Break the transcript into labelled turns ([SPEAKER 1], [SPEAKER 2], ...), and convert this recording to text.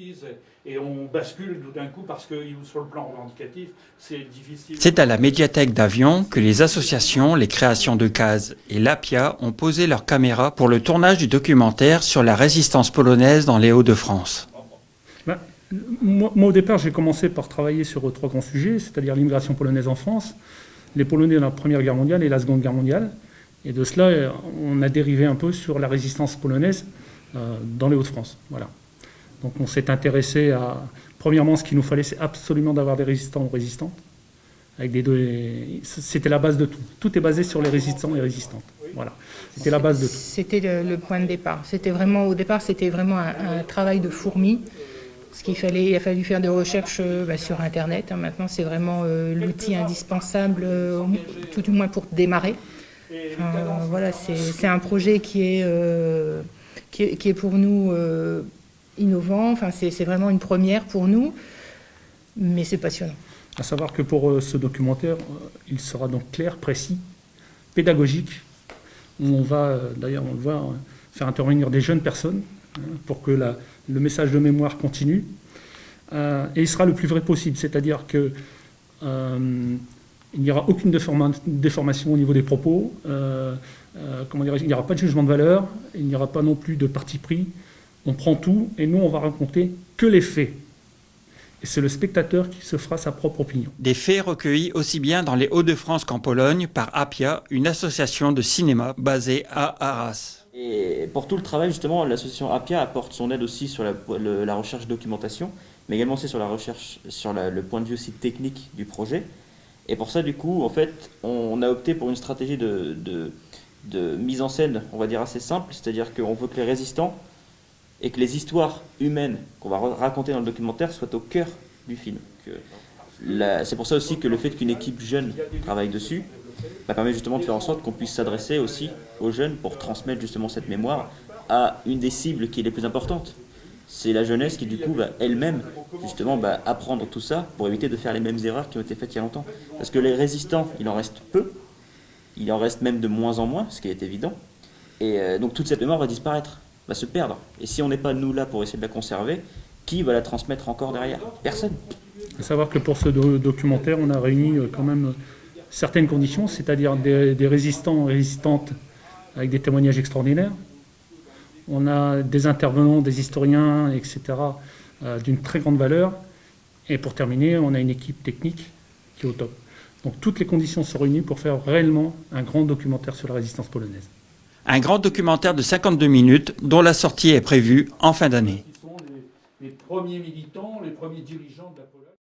[SPEAKER 1] bêtises et on bascule tout d'un coup parce que sur le plan revendicatif, c'est difficile.
[SPEAKER 2] C'est à la médiathèque d'Avion que les associations, les créations de cases et l'APIA ont posé leurs caméras pour le tournage du documentaire sur la résistance polonaise dans les Hauts-de-France.
[SPEAKER 3] Moi, au départ, j'ai commencé par travailler sur trois grands sujets, c'est-à-dire l'immigration polonaise en France, les Polonais dans la Première Guerre mondiale et la Seconde Guerre mondiale. Et de cela, on a dérivé un peu sur la résistance polonaise dans les Hauts-de-France. Voilà. Donc on s'est intéressé à... Premièrement, ce qu'il nous fallait, c'est absolument d'avoir des résistants ou résistantes. C'était la base de tout. Tout est basé sur les résistants et résistantes. Voilà. C'était la base de tout.
[SPEAKER 4] C'était le point de départ. Au départ, c'était vraiment un travail de fourmi. Il a fallu faire des recherches sur Internet. Maintenant, c'est vraiment l'outil indispensable, tout du moins pour démarrer. Voilà, c'est un projet qui est pour nous innovant. Enfin, c'est vraiment une première pour nous, mais c'est passionnant.
[SPEAKER 3] À savoir que pour ce documentaire, il sera donc clair, précis, pédagogique. On va, d'ailleurs, on le voit, faire intervenir des jeunes personnes pour que le message de mémoire continue. Et il sera le plus vrai possible, c'est-à-dire que il n'y aura aucune déformation au niveau des propos, il n'y aura pas de jugement de valeur, il n'y aura pas non plus de parti pris. On prend tout et nous, on va raconter que les faits. Et c'est le spectateur qui se fera sa propre opinion.
[SPEAKER 2] Des faits recueillis aussi bien dans les Hauts-de-France qu'en Pologne par APIA, une association de cinéma basée à Arras.
[SPEAKER 5] Et pour tout le travail, justement, l'association APIA apporte son aide aussi sur la recherche documentation, mais également aussi sur la recherche, sur le point de vue aussi technique du projet. Et pour ça, du coup, en fait, on a opté pour une stratégie de mise en scène, on va dire, assez simple, c'est-à-dire qu'on veut que les résistants et que les histoires humaines qu'on va raconter dans le documentaire soient au cœur du film. C'est pour ça aussi que le fait qu'une équipe jeune travaille dessus permet justement de faire en sorte qu'on puisse s'adresser aussi aux jeunes pour transmettre justement cette mémoire à une des cibles qui est les plus importantes. C'est la jeunesse qui du coup va elle-même justement apprendre tout ça pour éviter de faire les mêmes erreurs qui ont été faites il y a longtemps. Parce que les résistants, il en reste peu, il en reste même de moins en moins, ce qui est évident. Et donc toute cette mémoire va disparaître, va se perdre. Et si on n'est pas nous là pour essayer de la conserver, qui va la transmettre encore derrière? Personne.
[SPEAKER 3] Il faut savoir que pour ce documentaire, on a réuni quand même certaines conditions, c'est-à-dire des résistants et résistantes avec des témoignages extraordinaires. On a des intervenants, des historiens, etc., d'une très grande valeur. Et pour terminer, on a une équipe technique qui est au top. Donc toutes les conditions sont réunies pour faire réellement un grand documentaire sur la résistance polonaise.
[SPEAKER 2] Un grand documentaire de 52 minutes dont la sortie est prévue en fin d'année.
[SPEAKER 1] Qui sont les premiers militants, les premiers dirigeants de la Pologne.